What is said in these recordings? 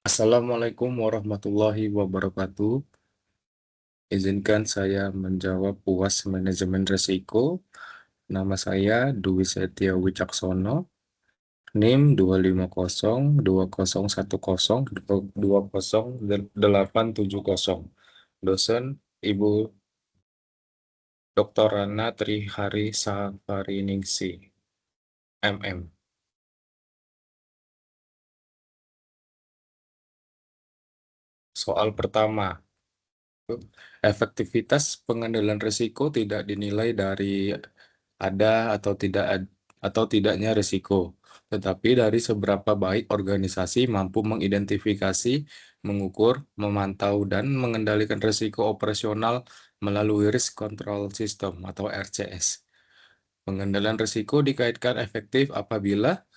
Assalamualaikum warahmatullahi wabarakatuh. Izinkan saya menjawab UAS Manajemen Risiko. Nama saya Dwi Setia Wicaksono, NIM 2502010200870. Dosen Ibu Dr. Rana Trihari Safariningsi, MM. Soal pertama, efektivitas pengendalian risiko tidak dinilai dari ada atau tidaknya risiko, tetapi dari seberapa baik organisasi mampu mengidentifikasi, mengukur, memantau, dan mengendalikan risiko operasional melalui Risk Control System atau RCS. Pengendalian risiko dikaitkan efektif apabila: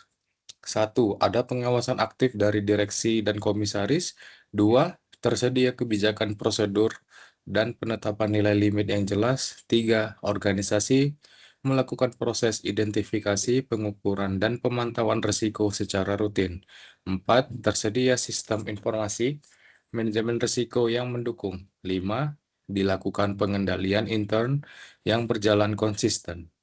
1. Ada pengawasan aktif dari direksi dan komisaris. 2. Tersedia kebijakan prosedur dan penetapan nilai limit yang jelas. 3. Organisasi melakukan proses identifikasi, pengukuran, dan pemantauan risiko secara rutin. 4. Tersedia sistem informasi manajemen risiko yang mendukung. 5. Dilakukan pengendalian intern yang berjalan konsisten.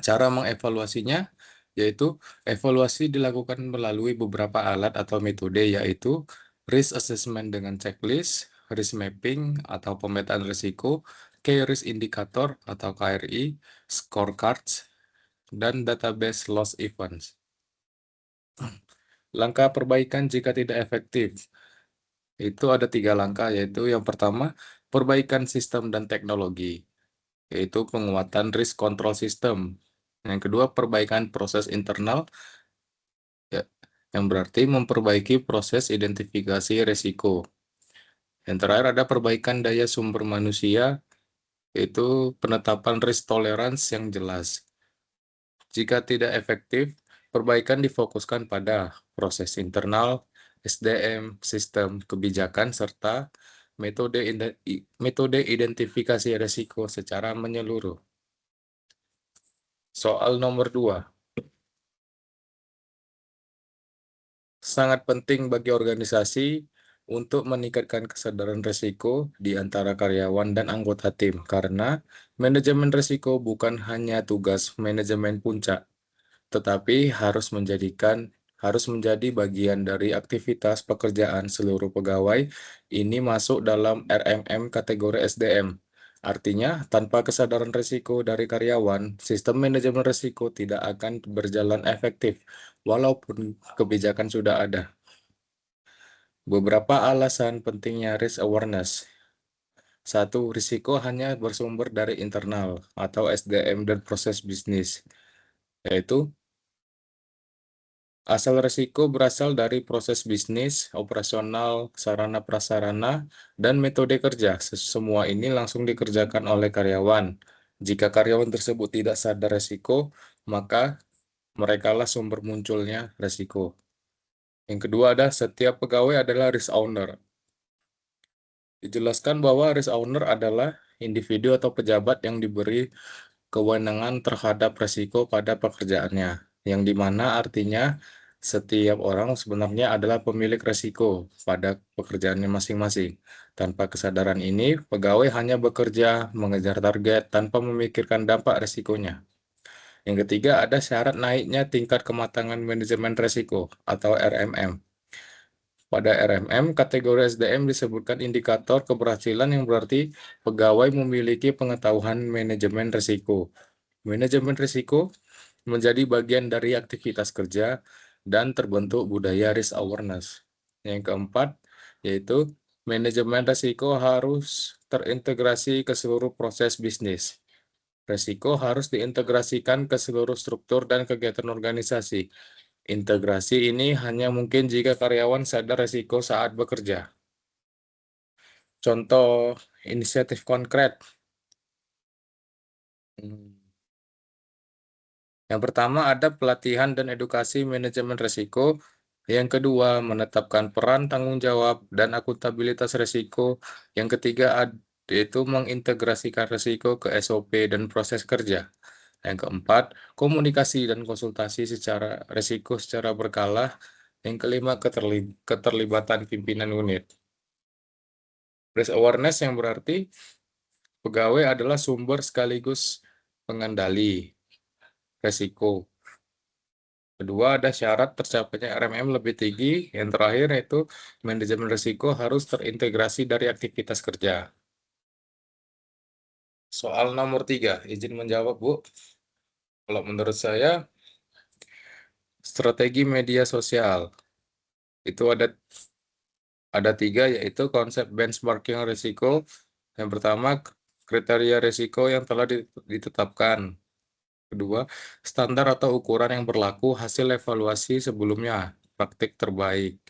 Cara mengevaluasinya yaitu evaluasi dilakukan melalui beberapa alat atau metode, yaitu risk assessment dengan checklist, risk mapping atau pemetaan risiko, key risk indicator atau KRI, scorecards, dan database loss events. Langkah perbaikan jika tidak efektif itu ada 3 langkah, yaitu yang pertama, perbaikan sistem dan teknologi, yaitu penguatan risk control system. Yang kedua, perbaikan proses internal, ya, yang berarti memperbaiki proses identifikasi risiko. Yang terakhir ada perbaikan daya sumber manusia, yaitu penetapan risk tolerance yang jelas. Jika tidak efektif, perbaikan difokuskan pada proses internal, SDM, sistem kebijakan, serta metode identifikasi risiko secara menyeluruh. Soal nomor 2. Sangat penting bagi organisasi untuk meningkatkan kesadaran risiko di antara karyawan dan anggota tim, karena manajemen risiko bukan hanya tugas manajemen puncak, tetapi harus menjadi bagian dari aktivitas pekerjaan seluruh pegawai. Ini masuk dalam RMM kategori SDM. Artinya, tanpa kesadaran risiko dari karyawan, sistem manajemen risiko tidak akan berjalan efektif, walaupun kebijakan sudah ada. Beberapa alasan pentingnya risk awareness. 1. Risiko hanya bersumber dari internal atau SDM dan proses bisnis, yaitu asal risiko berasal dari proses bisnis, operasional, sarana prasarana, dan metode kerja. Semua ini langsung dikerjakan oleh karyawan. Jika karyawan tersebut tidak sadar risiko, maka merekalah sumber munculnya risiko. Yang kedua ada setiap pegawai adalah risk owner. Dijelaskan bahwa risk owner adalah individu atau pejabat yang diberi kewenangan terhadap risiko pada pekerjaannya, yang dimana artinya setiap orang sebenarnya adalah pemilik risiko pada pekerjaannya masing-masing. Tanpa kesadaran ini, pegawai hanya bekerja mengejar target tanpa memikirkan dampak risikonya. Yang ketiga, ada syarat naiknya tingkat kematangan manajemen risiko atau RMM. Pada RMM, kategori SDM disebutkan indikator keberhasilan, yang berarti pegawai memiliki pengetahuan manajemen risiko. Manajemen risiko menjadi bagian dari aktivitas kerja dan terbentuk budaya risk awareness. Yang keempat, yaitu manajemen risiko harus terintegrasi ke seluruh proses bisnis. Risiko harus diintegrasikan ke seluruh struktur dan kegiatan organisasi. Integrasi ini hanya mungkin jika karyawan sadar risiko saat bekerja. Contoh inisiatif konkret. Yang pertama ada pelatihan dan edukasi manajemen risiko. Yang kedua, menetapkan peran, tanggung jawab, dan akuntabilitas risiko. Yang ketiga, yaitu mengintegrasikan risiko ke SOP dan proses kerja. Yang keempat, komunikasi dan konsultasi secara risiko secara berkala. Yang kelima, keterlibatan pimpinan unit. Risk awareness yang berarti pegawai adalah sumber sekaligus pengendali resiko. Kedua, ada syarat tercapainya RMM lebih tinggi. Yang terakhir yaitu manajemen risiko harus terintegrasi dari aktivitas kerja. Soal nomor 3, izin menjawab, Bu. Kalau menurut saya, strategi media sosial itu ada 3, yaitu konsep benchmarking risiko. Yang pertama, kriteria risiko yang telah ditetapkan. Kedua, standar atau ukuran yang berlaku hasil evaluasi sebelumnya, praktik terbaik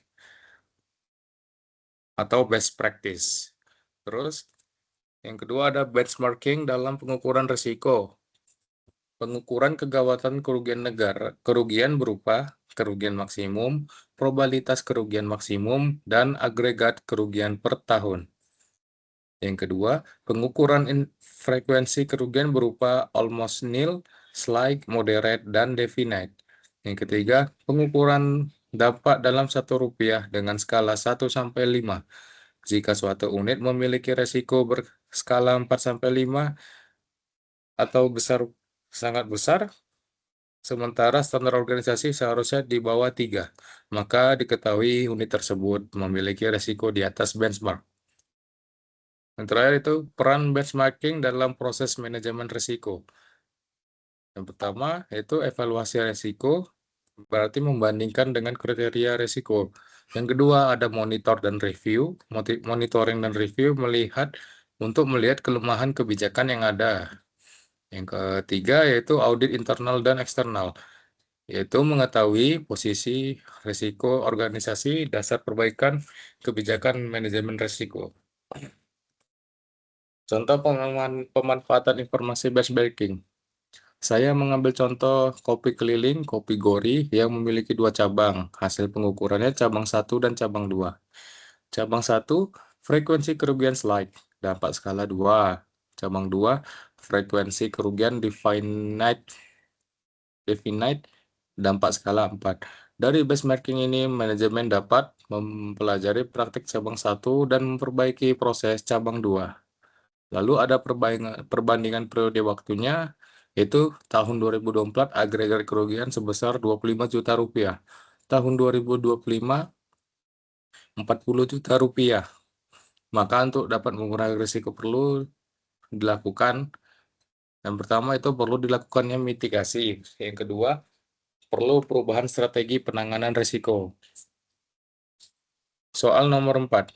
atau best practice. Terus, yang kedua ada benchmarking dalam pengukuran risiko. Pengukuran kegawatan kerugian berupa kerugian maksimum, probabilitas kerugian maksimum, dan agregat kerugian per tahun. Yang kedua, pengukuran frekuensi kerugian berupa almost nil, slight, moderate, dan definite. Yang ketiga, pengukuran dampak dalam Rp1 dengan skala 1 sampai 5. Jika suatu unit memiliki resiko berskala 4 sampai 5 atau sangat besar, sementara standar organisasi seharusnya di bawah 3, maka diketahui unit tersebut memiliki resiko di atas benchmark. Yang terakhir itu peran benchmarking dalam proses manajemen risiko. Yang pertama yaitu evaluasi risiko, berarti membandingkan dengan kriteria risiko. Yang kedua ada monitor dan review. Monitoring dan review untuk melihat kelemahan kebijakan yang ada. Yang ketiga yaitu audit internal dan eksternal, yaitu mengetahui posisi risiko organisasi, dasar perbaikan kebijakan manajemen risiko. Contoh pemanfaatan informasi benchmarking. Saya mengambil contoh kopi keliling, kopi gori yang memiliki 2 cabang. Hasil pengukurannya cabang 1 dan cabang 2. Cabang 1, frekuensi kerugian slide, dampak skala 2. Cabang 2, frekuensi kerugian definite, dampak skala 4. Dari benchmarking ini, manajemen dapat mempelajari praktik cabang 1 dan memperbaiki proses cabang 2. Lalu ada perbandingan periode waktunya, yaitu tahun 2024 agregat kerugian sebesar Rp25 juta. Tahun 2025, Rp40 juta. Maka untuk dapat mengurangi risiko perlu dilakukan. Yang pertama itu perlu dilakukannya mitigasi. Yang kedua, perlu perubahan strategi penanganan risiko. Soal nomor 4,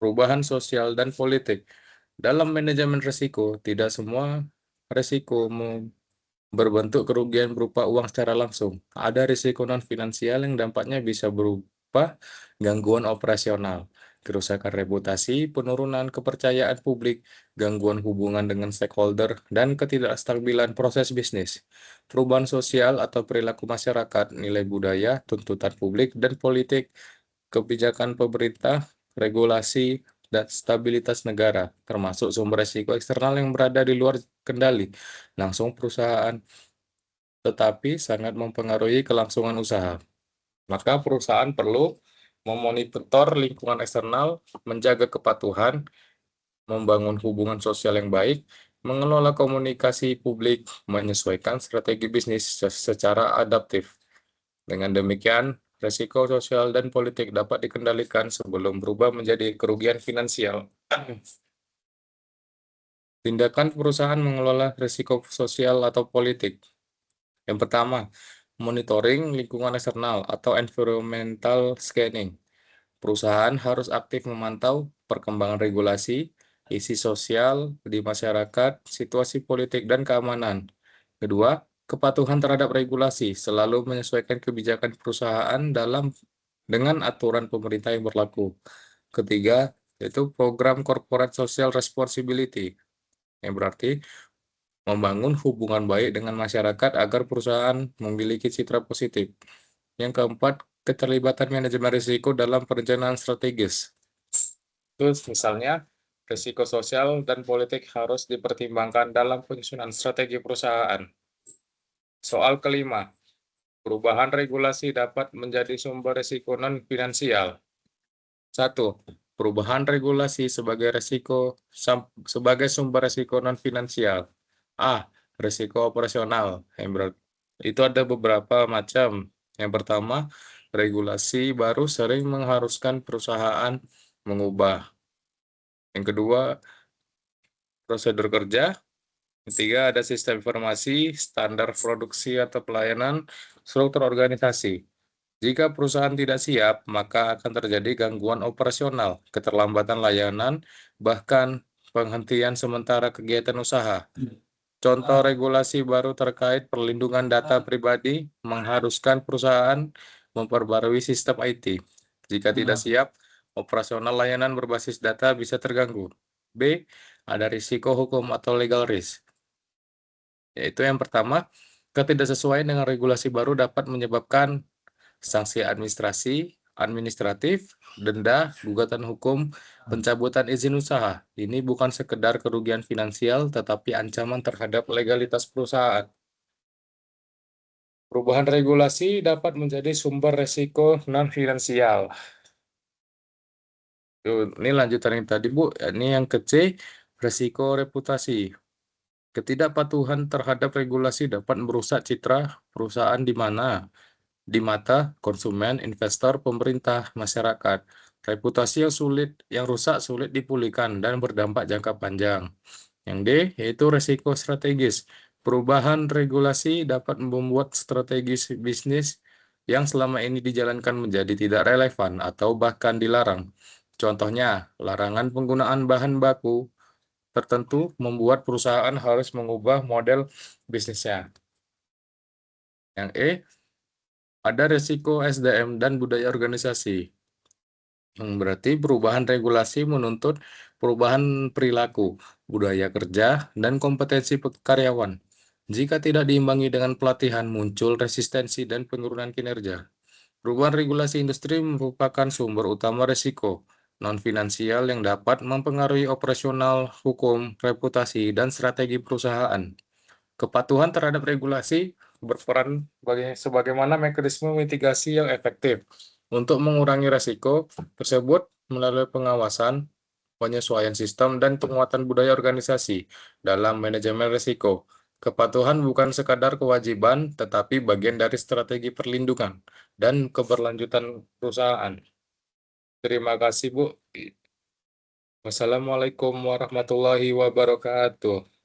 perubahan sosial dan politik. Dalam manajemen risiko, tidak semua risiko berbentuk kerugian berupa uang secara langsung. Ada risiko non-finansial yang dampaknya bisa berupa gangguan operasional, kerusakan reputasi, penurunan kepercayaan publik, gangguan hubungan dengan stakeholder, dan ketidakstabilan proses bisnis. Perubahan sosial atau perilaku masyarakat, nilai budaya, tuntutan publik, dan politik, kebijakan pemerintah, regulasi, dan stabilitas negara, termasuk sumber risiko eksternal yang berada di luar kendali langsung perusahaan, tetapi sangat mempengaruhi kelangsungan usaha. Maka perusahaan perlu memonitor lingkungan eksternal, menjaga kepatuhan, membangun hubungan sosial yang baik, mengelola komunikasi publik, menyesuaikan strategi bisnis secara adaptif. Dengan demikian, risiko sosial dan politik dapat dikendalikan sebelum berubah menjadi kerugian finansial. Tindakan perusahaan mengelola risiko sosial atau politik. Yang pertama, monitoring lingkungan eksternal atau environmental scanning. Perusahaan harus aktif memantau perkembangan regulasi, isi sosial di masyarakat, situasi politik, dan keamanan. Kedua, kepatuhan terhadap regulasi, selalu menyesuaikan kebijakan perusahaan dengan aturan pemerintah yang berlaku. Ketiga, yaitu program corporate social responsibility, yang berarti membangun hubungan baik dengan masyarakat agar perusahaan memiliki citra positif. Yang keempat, keterlibatan manajemen risiko dalam perencanaan strategis. Terus misalnya, risiko sosial dan politik harus dipertimbangkan dalam penyusunan strategi perusahaan. Soal kelima, perubahan regulasi dapat menjadi sumber risiko non-finansial. 1. Perubahan regulasi sebagai sumber risiko non-finansial. A. Risiko operasional. Itu ada beberapa macam. Yang pertama, regulasi baru sering mengharuskan perusahaan mengubah. Yang kedua, prosedur kerja. Ketiga, ada sistem informasi, standar produksi atau pelayanan, struktur organisasi. Jika perusahaan tidak siap, maka akan terjadi gangguan operasional, keterlambatan layanan, bahkan penghentian sementara kegiatan usaha. Contoh regulasi baru terkait perlindungan data pribadi mengharuskan perusahaan memperbarui sistem IT. Jika tidak siap, operasional layanan berbasis data bisa terganggu. B. Ada risiko hukum atau legal risk. Yaitu yang pertama, ketidaksesuaian dengan regulasi baru dapat menyebabkan sanksi administratif, denda, gugatan hukum, pencabutan izin usaha. Ini bukan sekedar kerugian finansial, tetapi ancaman terhadap legalitas perusahaan. Perubahan regulasi dapat menjadi sumber resiko non-finansial. Ini lanjutan yang tadi, Bu. Ini yang ke C, resiko reputasi. Ketidakpatuhan terhadap regulasi dapat merusak citra perusahaan di mata konsumen, investor, pemerintah, masyarakat. Reputasi yang rusak sulit dipulihkan dan berdampak jangka panjang. Yang D, yaitu resiko strategis. Perubahan regulasi dapat membuat strategi bisnis yang selama ini dijalankan menjadi tidak relevan atau bahkan dilarang. Contohnya, larangan penggunaan bahan baku tertentu membuat perusahaan harus mengubah model bisnisnya. Yang E, ada resiko SDM dan budaya organisasi. Berarti perubahan regulasi menuntut perubahan perilaku, budaya kerja, dan kompetensi karyawan. Jika tidak diimbangi dengan pelatihan, muncul resistensi dan penurunan kinerja. Perubahan regulasi industri merupakan sumber utama risiko non-finansial yang dapat mempengaruhi operasional, hukum, reputasi, dan strategi perusahaan. Kepatuhan terhadap regulasi berperan sebagaimana mekanisme mitigasi yang efektif untuk mengurangi risiko tersebut melalui pengawasan, penyesuaian sistem, dan penguatan budaya organisasi dalam manajemen risiko. Kepatuhan bukan sekadar kewajiban, tetapi bagian dari strategi perlindungan dan keberlanjutan perusahaan. Terima kasih, Bu. Wassalamualaikum warahmatullahi wabarakatuh.